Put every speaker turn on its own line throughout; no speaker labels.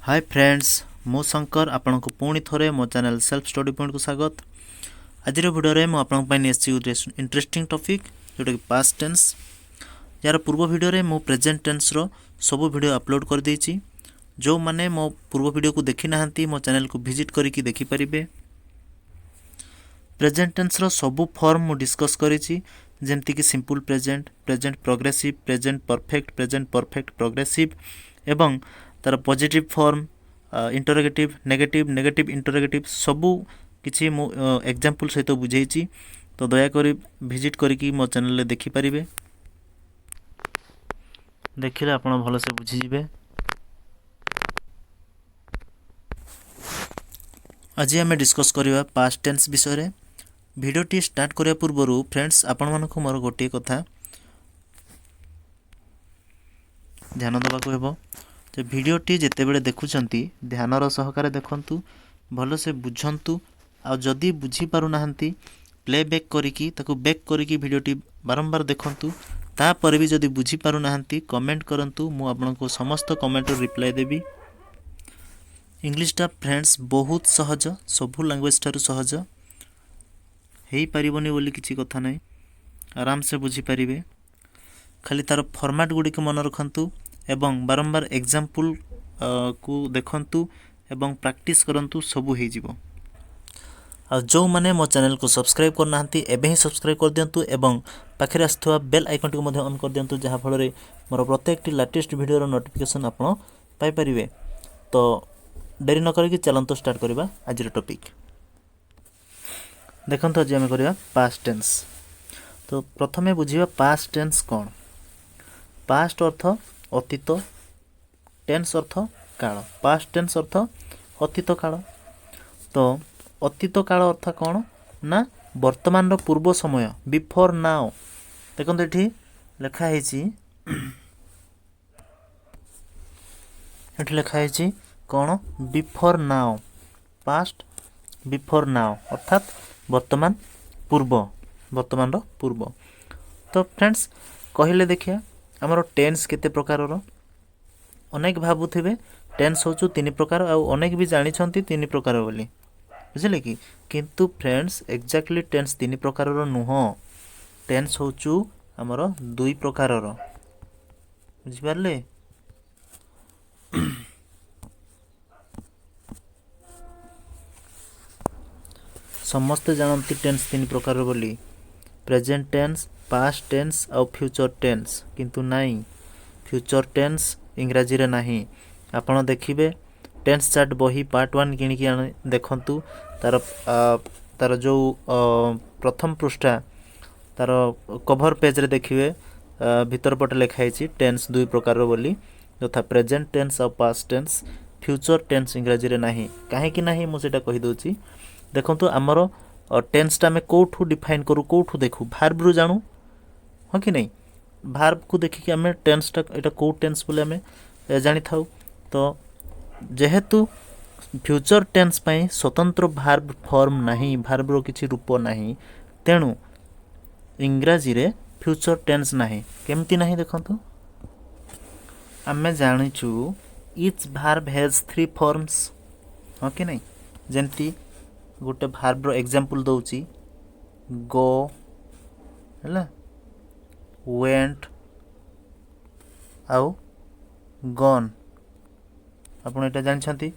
Hi friends मु शंकर आपण को पुणी थोरे मो चैनल सेल्फ स्टडी पॉइंट को स्वागत। आज वीडियो रे मु आपण पई नेछि इंटरेस्टिंग टॉपिक जोटा कि पास्ट टेंस। यार पूर्व वीडियो रे मु प्रेजेंट टेंस रो सब वीडियो अपलोड कर देछि। जो माने मो पूर्व वीडियो को देखि नाहंती मो चैनल को विजिट करिकि देखि परिबे। प्रेजेंट टेंस रो सब फॉर्म मु डिस्कस करिछि जेमति कि simple present, present progressive, present perfect progressive एवं तार positive form, interrogative, negative interrogative सबू किछि मु एग्जांपल सहित बुझेछि। तो दया करी विजिट करिकि मो चैनल ले देखि परिबे। देखिले आपण भलो से बुझि जिवे। आज आम डिस्कस करिवा पास्ट टेंस विषय रे। वीडियोटी स्टार्ट करिया पूर्वरु फ्रेंड्स आपण मानको मोर गोटे कथा ध्यान देबाको हेबो। तो वीडियोटी जिते बड़े देखुंती ध्यानर सहकारे देखंतु, भल से बुझंतु। आ जदि बुझी पारु नाहंती प्ले बैक करिकी ताकू बैक करिकी वीडियोटी बारंबार देखंतु। तापर भी जदि बुझी पारु नाहंती कमेंट करंतु, मु आपनको समस्त कमेंट रिप्लाई देबी। इंग्लिशटा फ्रेंड्स बहुत सहज, सबु लैंग्वेज ठारु सहज हेई परिबनी बोली किछि कथा नै, आराम से बुझी परिबे। खाली तार फॉर्मेट गुडी के मन रखंतु एवं बारंबार एग्जांपल को देखंतु एवं प्रैक्टिस करंतु, सबु हे जिवो। आ जो माने मो चैनल को सब्सक्राइब कर नाहंती एबे ही सब्सक्राइब कर दियंतु एवं पाखरे आस्थुवा बेल आइकन को मध्ये ऑन कर दियंतु, जहा फल रे मोर प्रत्येकटी लेटेस्ट वीडियो रो नोटिफिकेशन आपण पाई परिबे। तो देरी न करिकि चलंतु स्टार्ट करबा आज रो टॉपिक। देखंतु आज हम करबा पास्ट टेंस। तो प्रथमे बुझिबा पास्ट टेंस कोन। पास्ट अर्थ अतीत, टेंस अर्थ काल। पास्ट टेंस अर्थ अतीत काल। तो अतीत काल अर्थ कौन ना वर्तमान रो पूर्व समय, बिफोर नाउ। देखो ये लिखा है कौन before now, past before now अर्थात वर्तमान पूर्व, वर्तमान रो पूर्व। तो फ्रेंड्स कहले देखिया आमर टेंस केते प्रकार रो। अनेक भाबुथिबे टेंस होचु तीन प्रकार, आ अनेक भी जानी छंती तीन प्रकार बोली, बुझिले कि। किंतु फ्रेंड्स एक्जेक्टली टेंस तीन प्रकार रो नुह। टेंस होचु आमर दुई प्रकार रो, बुझि पारले। समस्त जानती टेंस तीन प्रकार बोली, प्रेजेंट टेंस, पास्ट टेंस और फ्यूचर टेंस। किंतु नाई फ्यूचर टेंस इंग्राजी रे नाही। आपण देखिबे टेंस चार्ट बही पार्ट 1 किनिकी देखंतु। तार जो प्रथम पृष्ठा तार कवर पेज रे देखिबे भीतर पटे लिखाई छि टेंस दुई प्रकार रो बोली, तथा प्रेजेंट टेंस और पास्ट टेंस। फ्यूचर टेंस इंग्राजी रे नाही। काहे कि नाही मु सेटा कहि दोछि। देखंतु हमर टेंस टा में कोठू डिफाइन करू, कोठू देखू वर्ब रु जानू, हो कि नहीं। वर्ब को देखि कि हमें टेंस टा एटा को टेंस बोले हमें जानि थाउ। तो जेहेतु फ्यूचर टेंस पई स्वतंत्र वर्ब फॉर्म नाही, वर्ब रो किछि रूप नाही, तेनु इंग्राजी रे फ्यूचर टेंस नाही। केमति नाही देखंतु, हमें जानिछु ईच वर्ब हैज 3 फॉर्म्स, हो कि नहीं। जेंति गोटे वर्ब रो एग्जांपल दउची गो हैला, वेंट आउ गन। आपण एटा जानि छथि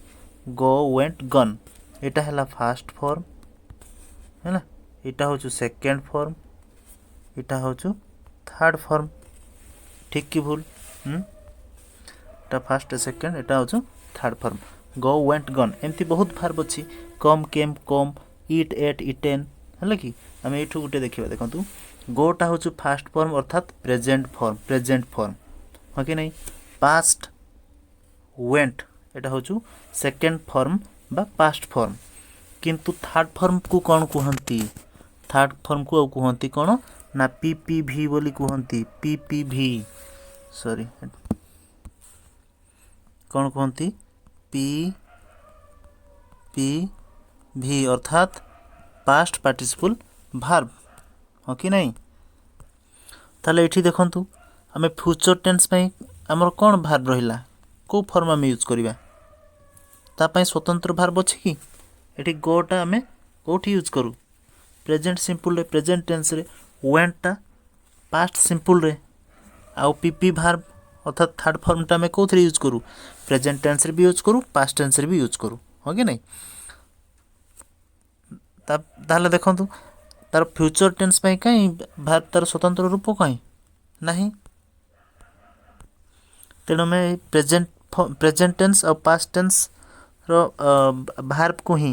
गो वेंट गन, एटा हैला फर्स्ट फॉर्म हैला, एटा होचु सेकंड फॉर्म, एटा होचु थर्ड फॉर्म। ठीक कि भूल? एटा फर्स्ट सेकंड, एटा होचु third form. Go went gone एमती बहुत वर्ब अछि। कम केम कम, ईट एट इटेन, हैला कि। हम एठु गुटे देखिबा। देखंतु गोटा होचु फर्स्ट फॉर्म अर्थात प्रेजेंट फॉर्म, हो कि नहीं। पास्ट वेंट एटा होचु सेकंड फॉर्म बा पास्ट फॉर्म। किंतु थर्ड फॉर्म को कौन कहंती, थर्ड फॉर्म को कहंती कौन ना पीपीवी बोली कहंती। पीपीवी सॉरी कौन कहंती पीपीवी अर्थात पास्ट पार्टिसिपल वर्ब, हो कि नहीं। ताले एठी देखंतु हमें फ्यूचर टेंस पई हमर कोन वर्ब रहिला, को फॉर्म में यूज करिबा तापाई स्वतंत्र भार्ब अच्छे कि ये गोटा आम कौटी यूज करूँ प्रेजेंट सिंपल रे प्रेजेंट टेंस रे वेंटा पास्ट सिंपल रे आउ पीपी भार्ब अर्थात थर्ड फॉर्मटा आम कौन यूज करूँ प्रेजेंट टेंस रे भी यूज करूँ पास्ट टेंस रे भी यूज करूँ हाँ कि नहीं ताहले देखंतु तार फ्यूचर टेंस पे कहीं भार्ब तार स्वतंत्र रूप कहीं नहीं तेणु में प्रेजेंट टेंस और पास्ट टेंस रो भार्ब को ही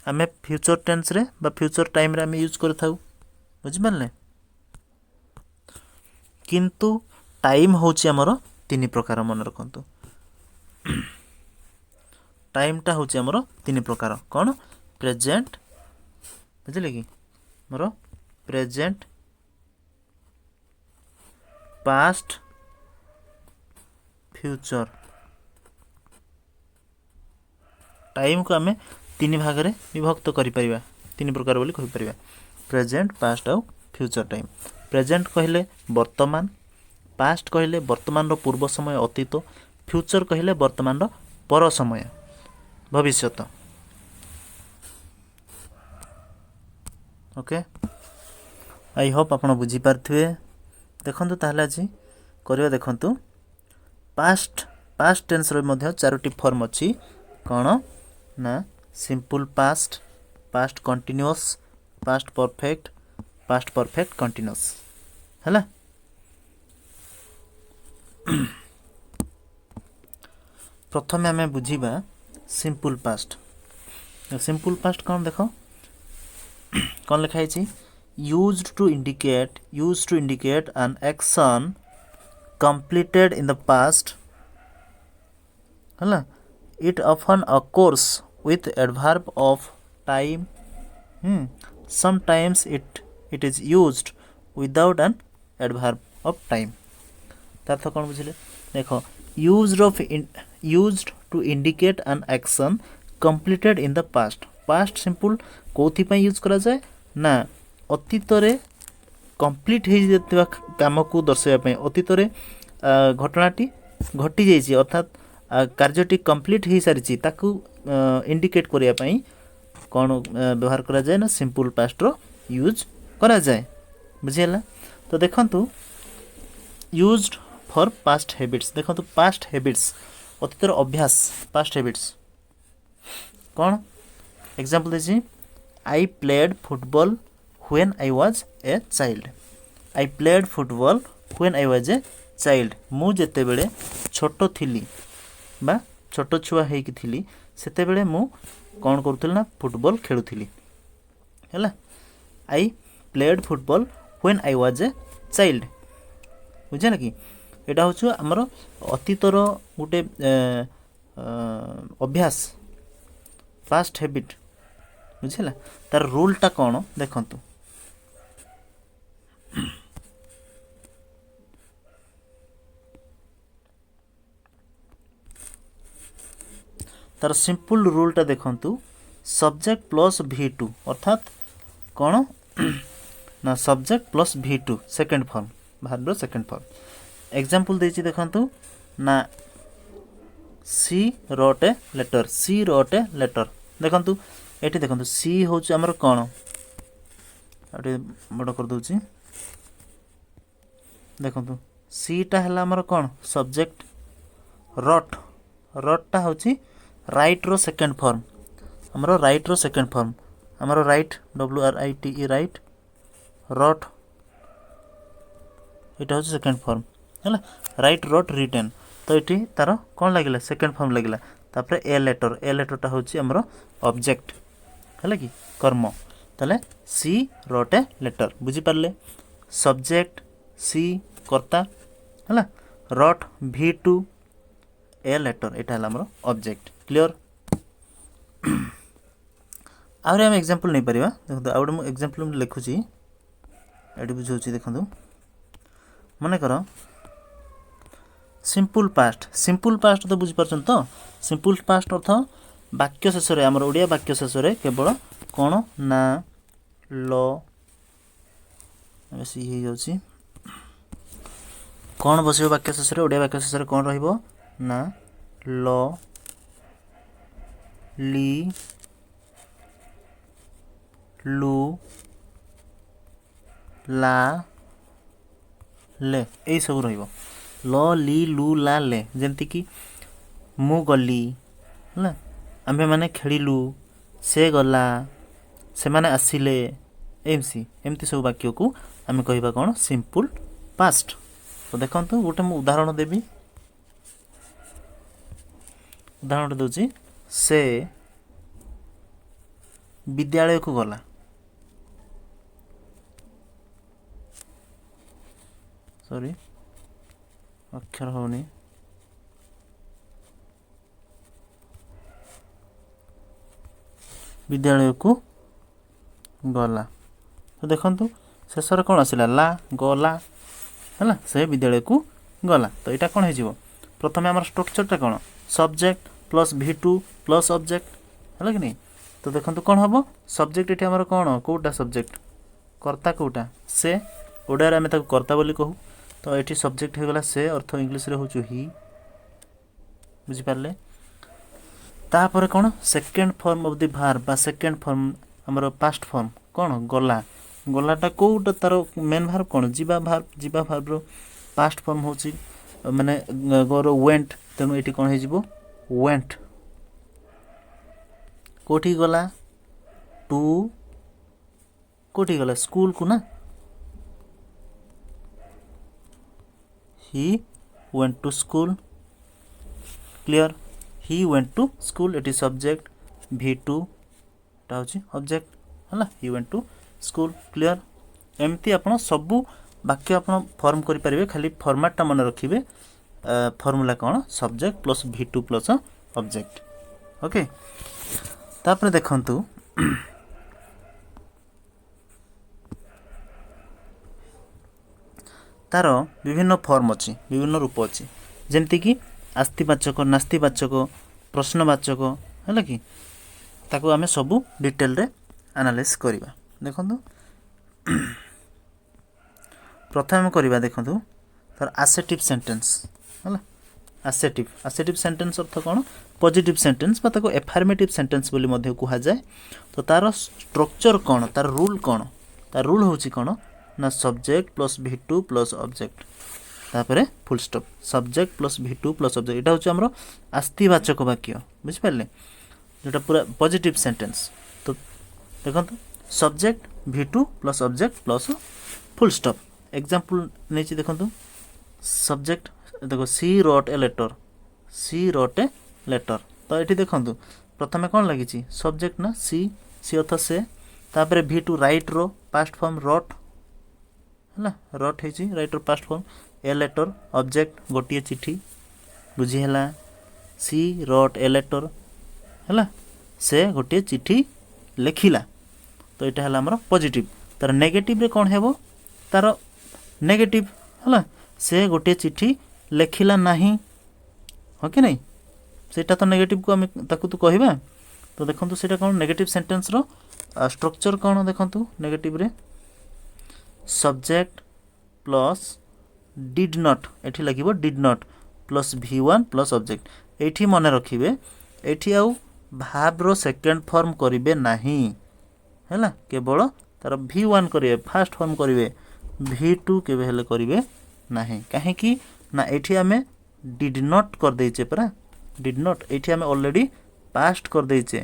आम फ्यूचर टेंस रे बा फ्यूचर टाइम रे आम यूज कर था बुझिपारे किंतु टाइम होची हमर तीन प्रकार मन रखंतु टाइमटा होची हमर तीन प्रकार कौन प्रेजेंट बुझिले कि मोर प्रेजेंट पास्ट फ्यूचर टाइम को आम तीन भाग में विभक्त करि परिबा तीन प्रकार बोली कहि परिबा प्रेजेंट पास्ट और फ्यूचर टाइम प्रेजेंट कहले वर्तमान पास्ट कहले वर्तमान रो पूर्व समय अतीत फ्यूचर कहले वर्तमान रो पर समय भविष्यत ओके आई होप आपण बुझी पारथिबे देखंतु ताहले आज करिया देखंतु पास्ट पास्ट टेंस रो मध्य चारोटी फॉर्म अछि कोन ना simple past past continuous past perfect continuous हैला प्रथम आम बुझा सिंपल पास्ट कौन देख कौन लिखाई used to indicate an action completed in the past है it often occurs with adverb of time sometimes it is used without an adverb of time तार्थ कौन बुझे देख used to indicate an action completed in the past simple कौथि पई use करा जाए ना अतीत रे कंप्लीट हो जाता काम को दर्शाइवाई अतीत घटनाटी घटी जाइए अर्थात कार्यटी कंप्लीट हो सारी ताकू इंडिकेट करने कौन व्यवहार करा जाए ना सिंपल पास्ट रो यूज करा जाए बुझीगला तो देखंतु यूज्ड फॉर पास्ट हैबिट्स देखंतु पास्ट हैबिट्स अतीतर अभ्यास पास्ट हैबिट्स कौन एग्जांपल देछि I played football when I was a child I played football when I was a child मु जेते बेले छोटो थिली बा छोटो छुआ हेकि थिली सेते बेले मु कोन करूथिल ना फुटबॉल खेलुथिली हैला I played football when I was a child बुझे कि एटा होछु हमर अतीतर गुटे अभ्यास पास्ट हैबिट बुझेला तार रूलटा कौन देखंतु तार सिंपल रूलटा देखंतु सब्जेक्ट प्लस V2 अर्थात कौन ना subject plus V2 second form verb रो सेकंड फॉर्म एग्जांपल देछि देखंतु ना सी रोट ए लेटर देखंतु एठी देखंतु सी होछ हमर कोन एठी बड कर दोछि देखंतु सी टा हला हमर कोन सब्जेक्ट रटटा होछि राइट रो सेकंड फॉर्म हमर राइट रो सेकंड फॉर्म हमर राइट WRITE राइट रट एटा होछि सेकंड फॉर्म हला राइट रट रिटन तो एठी तार कोन लागिला सेकंड फॉर्म लागिला तापर ए लेटरटा होछि हमर ऑब्जेक्ट है कि कर्म ताले सी रोट ए लेटर बुझी पारले सब्जेक्ट सी कर्ता है रट V2 ए लेटर एटा हला हमर ऑब्जेक्ट क्लियर आउरे हम एग्जांपल नै परिबा देखो आउडे मु एग्जांपल में लिखुची एडी बुझौची देखंतु माने करो सिंपल पास्ट तो बुझी परछन तो सिंपल पास्ट अर्थ वाक्य शेष रे हमर ओडिया वाक्य शेष रे केवल कोन ना ल एसी हे जाउची कोन बसियो वाक्य शेष रे ओडिया वाक्य शेष रे कोन रहइबो ना ल ଲି ଲୁ ଲା ଲେ ଏଇ ସବୁ ରହିବ ଲ ଲି ଲୁ ଲା ଲେ ଯେମିତିକି ମୁଁ ଗଲି ହେଲା ଆମ୍ଭେମାନେ ଖେଳିଲୁ ସେ ଗଲା ସେମାନେ ଆସିଲେ ଏମିତି ସବୁ ବାକ୍ୟକୁ ଆମେ କହିବା କ'ଣ ସିମ୍ପଲ୍ ପାଷ୍ଟ। ତ ଦେଖନ୍ତୁ ଗୋଟେ ମୁଁ ଉଦାହରଣ ଦେବି ଉଦାହରଣଟେ ଦେଉଛି ସେ ବିଦ୍ୟାଳୟକୁ ଗଲା ସରି ଅକ୍ଷର ହେଉନି ବିଦ୍ୟାଳୟକୁ ଗଲା ତ ଦେଖନ୍ତୁ ଶେଷରେ କ'ଣ ଆସିଲା ଲା ଗଲା ହେଲା ସେ ବିଦ୍ୟାଳୟକୁ ଗଲା ତ ଏଇଟା କ'ଣ ହେଇଯିବ ପ୍ରଥମେ ଆମର ଷ୍ଟ୍ରକ୍ଚରଟା କ'ଣ subject plus V2 plus object ହେଲା କି ନାହିଁ ତ ଦେଖନ୍ତୁ କ'ଣ ହେବ ସବଜେକ୍ଟ ଏଠି ଆମର କ'ଣ କେଉଁଟା ସବଜେକ୍ଟ କର୍ତ୍ତା କେଉଁଟା ସେ ଓଡ଼ିଆରେ ଆମେ ତାକୁ କର୍ତ୍ତା ବୋଲି କହୁ ତ ଏଠି ସବଜେକ୍ଟ ହେଇଗଲା ସେ ଅର୍ଥ ଇଂଲିଶରେ ହେଉଛି ହି ବୁଝିପାରିଲେ ତାପରେ କ'ଣ ସେକେଣ୍ଡ ଫର୍ମ ଅଫ୍ ଦି ଭାର୍ବ ବା ସେକେଣ୍ଡ ଫର୍ମ ଆମର ପାଷ୍ଟ ଫର୍ମ କ'ଣ ଗଲା ଗଲାଟା କେଉଁଟା ତାର ମେନ୍ ଭାର୍ବ କ'ଣ ଯିବା ଭାର୍ବର ପାଷ୍ଟ ଫର୍ମ ହେଉଛି ମାନେ ୱେଣ୍ଟ ତେଣୁ ଏଠି କ'ଣ ହେଇଯିବ ୱେଣ୍ଟ କେଉଁଠିକି ଗଲା ଟୁ କେଉଁଠିକି ଗଲା ସ୍କୁଲକୁ ନା ହି ୱେଣ୍ଟ ଟୁ ସ୍କୁଲ କ୍ଲିୟର ହି ୱେଣ୍ଟ ଟୁ ସ୍କୁଲ ଏଠି ସବଜେକ୍ଟ V2 ଟା ହେଉଛି ଅବଜେକ୍ଟ ହେଲା ହି ୱେଣ୍ଟ ଟୁ ସ୍କୁଲ କ୍ଲିୟର ଏମିତି ଆପଣ ସବୁ ବାକ୍ୟ ଆପଣ ଫର୍ମ କରିପାରିବେ ଖାଲି ଫର୍ମାଟଟା ମନେ ରଖିବେ ଫର୍ମୁଲା କ'ଣ subject plus V2 plus object okay ତାପରେ ଦେଖନ୍ତୁ ତାର ବିଭିନ୍ନ ଫର୍ମ ଅଛି ବିଭିନ୍ନ ରୂପ ଅଛି ଯେମିତିକି ଆସ୍ତିବାଚକ ନାସ୍ତିବାଚକ ପ୍ରଶ୍ନବାଚକ ହେଲା କି ତାକୁ ଆମେ ସବୁ ଡିଟେଲରେ ଆନାଲାଇଜ୍ କରିବା ଦେଖନ୍ତୁ ପ୍ରଥମେ କରିବା ଦେଖନ୍ତୁ ତାର ଆସେଟିଭ୍ ସେଣ୍ଟେନ୍ସ ହେଲା ଆସେଟିଭ୍ ସେଣ୍ଟେନ୍ସ ଅର୍ଥ କ'ଣ ପଜିଟିଭ୍ ସେଣ୍ଟେନ୍ସ ବା ତାକୁ ଏଫାର୍ମେଟିଭ୍ ସେଣ୍ଟେନ୍ସ ବୋଲି ମଧ୍ୟ କୁହାଯାଏ ତ ତାର ଷ୍ଟ୍ରକ୍ଚର କ'ଣ ତାର ରୁଲ୍ କ'ଣ ତାର ରୁଲ୍ ହେଉଛି କ'ଣ ନା subject plus V2 plus object ତାପରେ full stop subject plus V2 plus object ଏଇଟା ହେଉଛି ଆମର ଆସ୍ତିବାଚକ ବାକ୍ୟ ବୁଝିପାରିଲେ ଯେଉଁଟା ପୁରା ପଜିଟିଭ୍ ସେଣ୍ଟେନ୍ସ ତ ଦେଖନ୍ତୁ subject V2 plus object plus full stop example ନେଇଛି ଦେଖନ୍ତୁ ସବଜେକ୍ଟ ଦେଖ ସି ରଟ୍ ଏ ଲେଟର୍ ତ ଏଠି ଦେଖନ୍ତୁ ପ୍ରଥମେ କ'ଣ ଲାଗିଛି ସବଜେକ୍ଟ ନା ସି ଅର୍ଥ ସେ ତାପରେ V2 ରାଇଟ୍ର ପାଷ୍ଟ ଫର୍ମ ରଟ୍ ହେଲା ରଟ୍ ହେଇଛି ରାଇଟ୍ର ପାଷ୍ଟ ଫର୍ମ ଏ ଲେଟର୍ ଅବଜେକ୍ଟ ଗୋଟିଏ ଚିଠି ବୁଝି ହେଲା ସି ରଟ୍ ଏ ଲେଟର୍ ହେଲା ସେ ଗୋଟିଏ ଚିଠି ଲେଖିଲା ତ ଏଇଟା ହେଲା ଆମର ପଜିଟିଭ୍ ତାର ନେଗେଟିଭ୍ରେ କ'ଣ ହେବ ତାର ନେଗେଟିଭ୍ ହେଲା ସେ ଗୋଟିଏ ଚିଠି ଲେଖିଲା ନାହିଁ ହଁ କି ନାହିଁ ସେଇଟା ତ ନେଗେଟିଭ୍କୁ ଆମେ ତାକୁ ତ କହିବା ତ ଦେଖନ୍ତୁ ସେଇଟା କ'ଣ ନେଗେଟିଭ୍ ସେଣ୍ଟେନ୍ସର ଷ୍ଟ୍ରକ୍ଚର କ'ଣ ଦେଖନ୍ତୁ ନେଗେଟିଭ୍ରେ ସବଜେକ୍ଟ ପ୍ଲସ୍ ଡିଡ୍ ନଟ୍ ଏଠି ଲାଗିବ did not plus V1 plus object ଏଇଠି ମନେ ରଖିବେ ଏଇଠି ଆଉ ଭାର୍ବର ସେକେଣ୍ଡ ଫର୍ମ କରିବେ ନାହିଁ ହେଲା କେବଳ ତାର V1 କରିବେ ଫାଷ୍ଟ ଫର୍ମ କରିବେ V2 କେବେ ହେଲେ କରିବେ ନାହିଁ କାହିଁକି ନା ଏଇଠି ଆମେ ଡିଡ୍ ନଟ୍ କରିଦେଇଛେ ପରା ଡିଡ୍ ନଟ୍ ଏଇଠି ଆମେ ଅଲରେଡ଼ି ପାଷ୍ଟ କରିଦେଇଛେ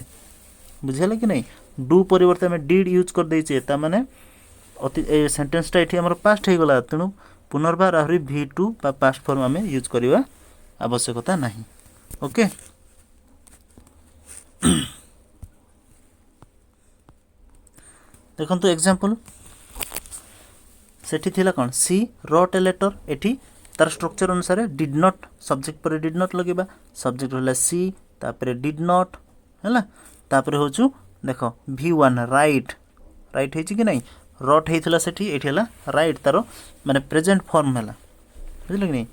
ବୁଝିହେଲା କି ନାହିଁ ଡୁ ପରିବର୍ତ୍ତେ ଆମେ ଡିଡ୍ ୟୁଜ୍ କରିଦେଇଛେ ତାମାନେ ଏ ସେଣ୍ଟେନ୍ସଟା ଏଠି ଆମର ପାଷ୍ଟ ହେଇଗଲା ତେଣୁ ପୁନର୍ବାର ଆହୁରି V2 ବା ପାଷ୍ଟ ଫର୍ମ ଆମେ ୟୁଜ୍ କରିବା ଆବଶ୍ୟକତା ନାହିଁ ଓକେ ଦେଖନ୍ତୁ ଏକ୍ଜାମ୍ପଲ୍ ସେଠି ଥିଲା କ'ଣ ସି ରଟ୍ ଏ ଲେଟର୍ ଏଠି ତାର ଷ୍ଟ୍ରକ୍ଚର ଅନୁସାରେ ଡିଡ୍ ନଟ୍ ସବଜେକ୍ଟ ପରେ ଡିଡ୍ ନଟ୍ ଲଗେଇବା ସବଜେକ୍ଟ ହେଲା ସି ତାପରେ ଡିଡ୍ ନଟ୍ ହେଲା ତାପରେ ହେଉଛୁ ଦେଖ V1 ରାଇଟ୍ ହେଇଛି କି ନାହିଁ ରଟ୍ ହେଇଥିଲା ସେଠି ଏଠି ହେଲା ରାଇଟ୍ ତାର ମାନେ ପ୍ରେଜେଣ୍ଟ ଫର୍ମ ହେଲା ବୁଝିଲେ କି ନାହିଁ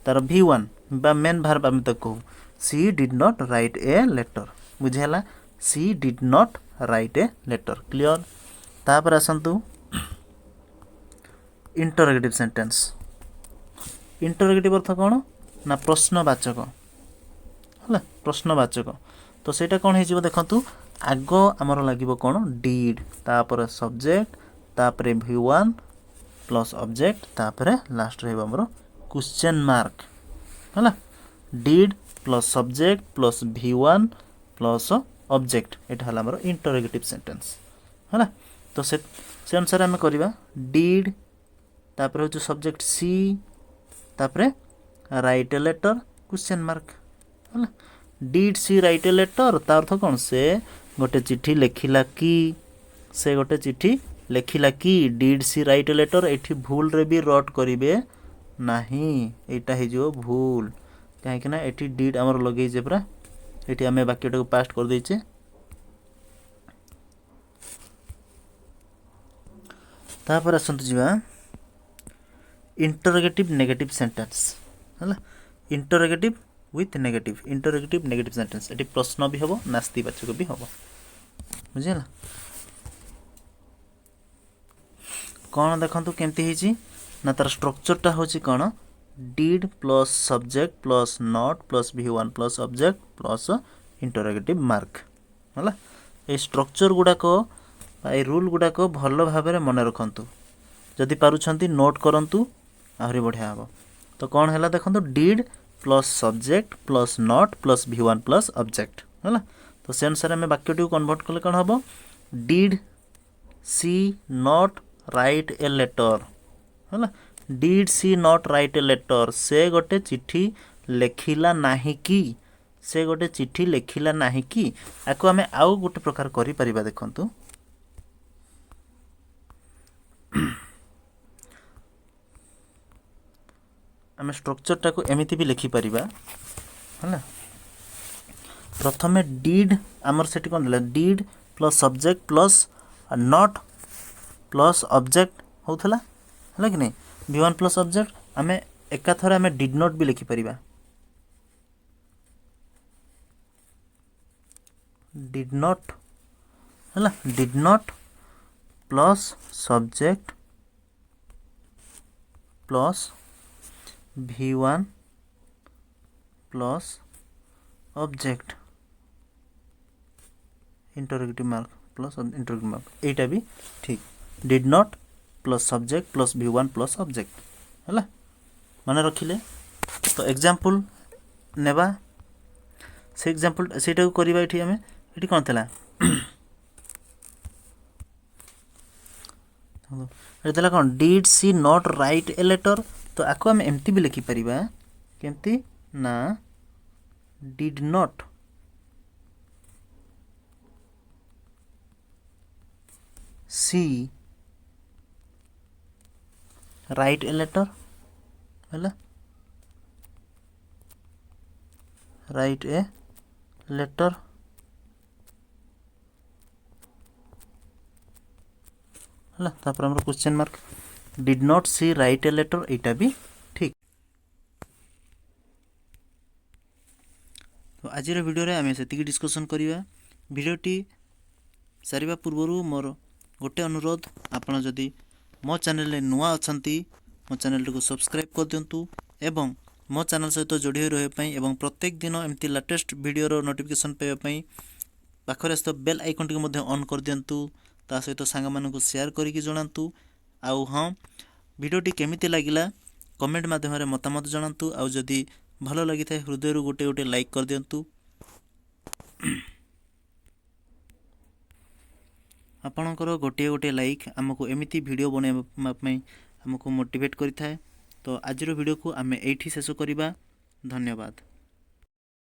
ତାର V1 ବା ମେନ୍ ଭାର୍ବ ଆମେ ତାକୁ କହୁ she did not write a letter ବୁଝି ହେଲା she did not write a letter clear ତାପରେ ଆସନ୍ତୁ ଇଣ୍ଟରୋଗେଟିଭ୍ ସେଣ୍ଟେନ୍ସ ଇଣ୍ଟରୋଗେଟିଭ୍ ଅର୍ଥ କ'ଣ ନା ପ୍ରଶ୍ନବାଚକ ହେଲା ପ୍ରଶ୍ନବାଚକ तो सेटा कौन हो देखु आग आमर लगे कौन डिड तापर सब्जेक्ट तापर V1 प्लस ऑब्जेक्ट तापर लास्ट रहिबो हमरो क्वेश्चन मार्क हला did plus subject plus V1 plus object एटा हला हमरो इंटरोगेटिव सेंटेंस हला तो से अनुसार आम करवा डिड तापर हो सब्जेक्ट सी तापर write a letter question mark हला did she write a letter तार अर्थ कौन से गोटे चिट्ठी लिखिला कि से गोटे चिट्ठी लिखिला कि did she write a letter एठी भूल रे भी रट करिवे नाही एटा हे जो भूल काहे ना एठी डिड हमर लगे जे पूरा एठी हमें वाक्यटा को पास्ट कर देचे तापर असंतु जीवा इंटरोगेटिव नेगेटिव सेंटेंस हला interrogative with negative sentence eighty प्रश्न भी हबो नास्तिवाचक भी हबो बुझिला कौन देखंतु केमती हिची ना तार स्ट्रक्चर टा होची कौन did plus subject plus not plus V1 plus object plus interrogative mark हला ए स्ट्रक्चर गुडा को ए रूल गुडा को भलो भाबरे मन रखंतु जदि पारुछंती नोट करंतु आहुरी बढ़िया हबो तो कौन हैला देखंतु did plus subject plus not plus V1 plus object है तो से अनुसार आम वाक्यटी कन्वर्ट कले कौन हम did she not write a letter है did she not write a letter से गोटे चिट्ठी लेखिला नाही कि से गोटे चिट्ठी लेखिला नाही कि आको आम आउ गोटे प्रकार करि परिबा देखंतु आम स्ट्रक्चर टाको एमिति भी लिखि परिबा है प्रथमे डिड आमर सेठी कोन दिला did plus subject plus not plus object होथला है कि नहीं V1 प्लस ऑब्जेक्ट आमे एका थरे आमे डिड नॉट भी लिखि परिबा डिड नॉट है did not plus subject plus V1 plus object interrogative mark plus interrogative mark एटा भी ठीक did not plus subject plus V1 plus object है माने रखिले तो एग्जांपल नेबा से एग्जांपल सेटा को करबा एठी हमें एठी कोन थला एतला कोन did she not write a letter तो आको हम एमती भी लिखि परिबा केमती ना did not she write a letter है राइट ए लेटर है तापर हमर question mark did not she write a letter एटा भी ठीक तो आज वीडियो रे आम से डिस्कसन करिवा वीडियोटी सारिबा पूर्वरु मोर गोटे अनुरोध आपण जदि मो चैनल नुआ अछंती मो चैनल को सब्सक्राइब कर दिंतु एवं मो चैनल सहित जोड़ी रही पई एवं प्रत्येक दिन एमती लेटेस्ट वीडियो रो नोटिफिकेशन पाइबा पई पाखरे स्थित बेल आइकन टी मध्ये ऑन कर दिंतु ता सहित सांग मानन को शेयर करिकि जणांतु आउ हाँ वीडियोटी केमिति लागिला कमेंट माध्यम रे मतामत जणांतु आउ जदि भलो लागि थाए हृदय रु गोटे गोटे लाइक कर दिंतु आपणकर गोटे गोटे लाइक आमको एमिति वीडियो बनाइबा पई हमको मोटिवेट करि थाए तो आज वीडियो को आम एठी शेष करिबा धन्यवाद।